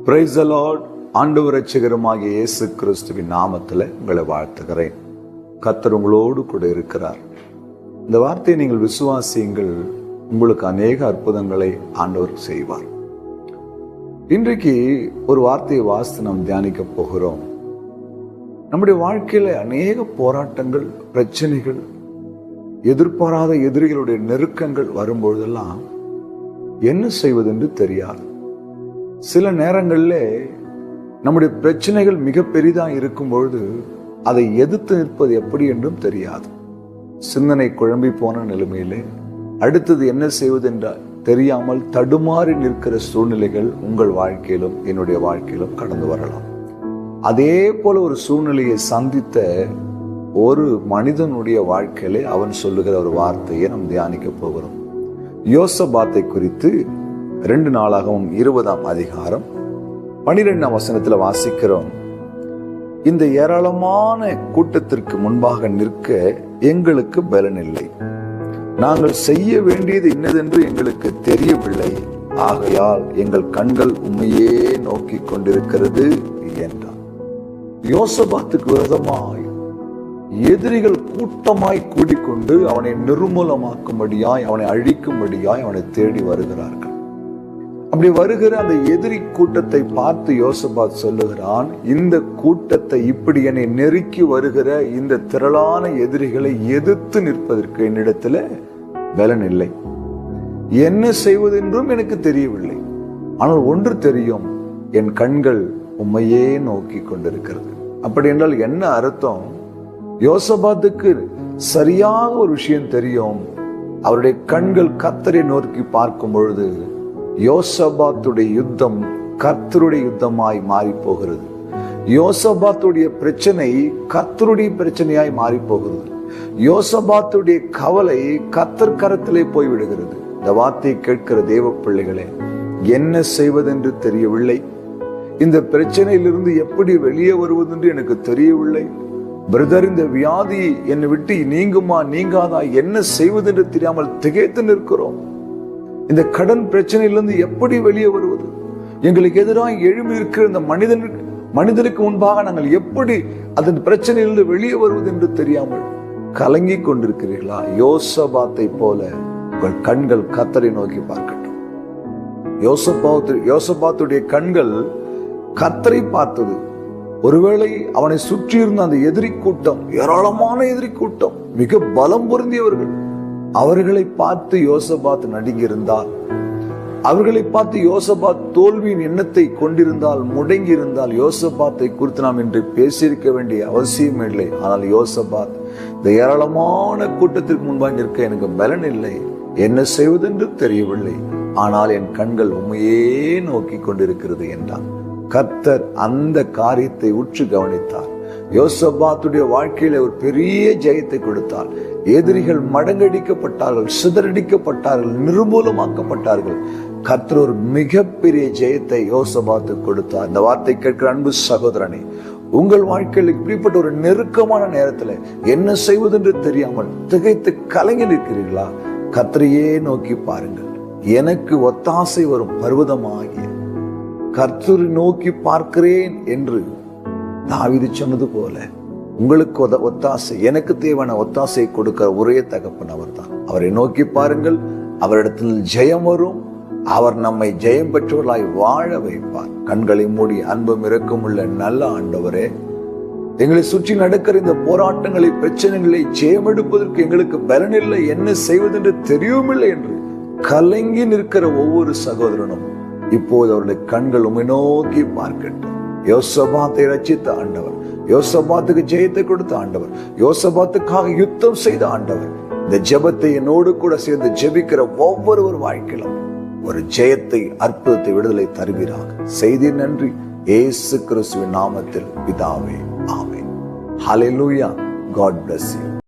Praise the Lord. ஆண்டவர் இரட்சகருமாகிய இயேசு கிறிஸ்துவின் நாமத்தில் உங்களை வாழ்த்துகிறேன். கர்த்தர் உங்களோடு கூட இருக்கிறார். இந்த வார்த்தையை நீங்கள் விசுவாசியுங்கள், உங்களுக்கு அநேக அற்புதங்களை ஆண்டவர் செய்வார். இன்றைக்கு ஒரு வார்த்தையை வாசித்து நாம் தியானிக்க போகிறோம். நம்முடைய வாழ்க்கையில அநேக போராட்டங்கள், பிரச்சனைகள், எதிர்பாராத எதிரிகளுடைய நெருக்கங்கள் வரும்பொழுதெல்லாம் என்ன செய்வதென்று தெரியாது. சில நேரங்களில் நம்முடைய பிரச்சனைகள் மிக பெரிதாக இருக்கும் பொழுது அதை எதிர்த்து நிற்பது எப்படி என்றும் தெரியாது. சிந்தனை குழம்பி போன நிலைமையிலே அடுத்தது என்ன செய்வது என்ற தெரியாமல் தடுமாறி நிற்கிற சூழ்நிலைகள் உங்கள் வாழ்க்கையிலும் என்னுடைய வாழ்க்கையிலும் கடந்து வரலாம். அதே போல ஒரு சூழ்நிலையை சந்தித்த ஒரு மனிதனுடைய வாழ்க்கையிலே அவன் சொல்லுகிற ஒரு வார்த்தையை நாம் தியானிக்க போகிறோம். யோசபாத்தை குறித்து 2 நாளாகவும் 20ஆம் அதிகாரம் 12ஆம் வசனத்துல வாசிக்கிறோம். இந்த ஏராளமான கூட்டத்திற்கு முன்பாக நிற்க எங்களுக்கு பலனில்லை, நாங்கள் செய்ய வேண்டியது இன்னதென்று எங்களுக்கு தெரியவில்லை, ஆகையால் எங்கள் கண்கள் உண்மையே நோக்கி கொண்டிருக்கிறது என்றார். யோசபாத்துக்கு விரோதமாய் எதிரிகள் கூட்டமாய் கூடிக்கொண்டு அவனை நிர்மூலமாக்கும்படியாய், அவனை அழிக்கும்படியாய் அவனை தேடி வருகிறார்கள். அப்படி வருகிற அந்த எதிரி கூட்டத்தை பார்த்து யோசபாத் சொல்லுகிறான், இந்த கூட்டத்தை இப்படி என்னை நெருக்கி வருகிற இந்த திரளான எதிரிகளை எதிர்த்து நிற்பதற்கு என்னிடத்துல பலன் இல்லை, என்ன செய்வதென்றும் எனக்கு தெரியவில்லை. ஆனால் ஒன்று தெரியும், என் கண்கள் உம்மையே நோக்கி கொண்டிருக்கிறது. அப்படி என்றால் என்ன அர்த்தம்? யோசபாத்துக்கு சரியாக ஒரு விஷயம் தெரியும். அவருடைய கண்கள் கர்த்தரை நோக்கி பார்க்கும் பொழுது யோசபாத்துடைய யுத்தம் கர்த்தருடைய யுத்தமாய் மாறி போகிறது. யோசபாத்துடைய பிரச்சனை கர்த்தருடைய பிரச்சனையாய் மாறி போகிறது. யோசபாத்துடைய கவலை கர்த்தர் கரத்திலே போய்விடுகிறது. இந்த வார்த்தையை கேட்கிற தேவ பிள்ளைகளே, என்ன செய்வதென்று தெரியவில்லை, இந்த பிரச்சனையிலிருந்து எப்படி வெளியே வருவதென்று எனக்கு தெரியவில்லை, பிரதர் இந்த வியாதி என்னை விட்டு நீங்குமா நீங்காதா, என்ன செய்வதென்று தெரியாமல் திகைத்து நிற்கிறோம். இந்த கடன் பிரச்சனையிலிருந்து எப்படி வெளியே வருவது, எங்களுக்கு எதிராக எழும்பி இருக்கிற இந்த மனிதனுக்கு முன்பாக நாங்கள் எப்படி அதன் பிரச்சனையிலிருந்து வெளியே வருவது என்று தெரியாமல் கலங்கி கொண்டிருக்கிறீர்களா? யோசபாத்தை போல உங்கள் கண்கள் கர்த்தரை நோக்கி பார்க்கட்டும். யோசபாத்துடைய கண்கள் கர்த்தரை பார்த்தது. ஒருவேளை அவனை சுற்றி இருந்த அந்த எதிரி கூட்டம், ஏராளமான எதிரி கூட்டம், மிக பலம் பொருந்தியவர்கள், அவர்களை பார்த்து யோசபாத் நடுங்கியிருந்தால், அவர்களை பார்த்து யோசபாத் தோல்வியின் எண்ணத்தை கொண்டிருந்தால், முடங்கி இருந்தால், யோசபாத்தை குறித்து நாம் இன்று பேசியிருக்க வேண்டிய அவசியம் இல்லை. ஆனால் யோசபாத், இந்த ஏராளமான கூட்டத்திற்கு முன்பாக நிற்க எனக்கு பலன் இல்லை, என்ன செய்வதென்று தெரியவில்லை, ஆனால் என் கண்கள் உண்மையே நோக்கி கொண்டிருக்கிறது என்றான். கர்த்தர் அந்த காரியத்தை உற்று கவனித்தார். யோசபாத்துடைய வாழ்க்கையில ஒரு பெரிய ஜெயத்தை கொடுத்தார். எதிரிகள் மடங்கடிக்கப்பட்டார்கள், சிதறடிக்கப்பட்டார்கள், நிர்மூலமாக்கப்பட்டார்கள். கர்த்தர் ஒரு மிகப்பெரிய ஜெயத்தை யோசபாத்துக்கு கொடுத்தார். இந்த வார்த்தை கேட்கிற அன்பு சகோதரனே, உங்கள் வாழ்க்கையில் இப்படிப்பட்ட ஒரு நெருக்கமான நேரத்துல என்ன செய்வதென்று தெரியாமல் திகைத்து கலங்கி நிற்கிறீர்களா? கர்த்தரையே நோக்கி பாருங்கள். எனக்கு ஒத்தாசை வரும் பர்வதமாகிய கர்த்தரை நோக்கி பார்க்கிறேன் என்று தாவீது சொன்னது போல உங்களுக்கு ஒத்தாசை, எனக்கு தேவையான ஒத்தாசை கொடுக்கிற ஒரே தகப்பன் அவர்தான். அவரை நோக்கி பாருங்கள், அவரிடத்தில் ஜெயம் வரும். அவர் நம்மை ஜெயம் பெற்றவர்களாய் வாழ வைப்பார். கண்களை மூடி அன்பும் இரக்கமுள்ள நல்ல ஆண்டவரே, எங்களை சுற்றி நடக்கிற இந்த போராட்டங்களை, பிரச்சனைகளை ஜெயம் எடுப்பதற்கு எங்களுக்கு பலன் இல்லை, என்ன செய்வதென்று தெரியவில்லை என்று கலங்கி நிற்கிற ஒவ்வொரு சகோதரனும் இப்போது அவருடைய கண்கள் உம்மை நோக்கி பார்க்கட்டும். யோசபாத்தை ரட்சித்த ஆண்டவர், யோசபாத்துக்கு ஜெயத்தை கொடுத்த ஆண்டவர், யோசபாத்துக்காக யுத்தம் செய்த ஆண்டவர், இந்த ஜெபத்தை என்னோடு கூட சேர்ந்து ஜெபிக்கிற ஒவ்வொரு வாழ்க்கையிலும் ஒரு ஜெயத்தை, அற்புதத்தை, விடுதலை தருவீராக. செய்தி நன்றி, இயேசு கிறிஸ்துவின் நாமத்தில் பிதாவே, ஆமென். ஹல்லேலூயா. God bless you.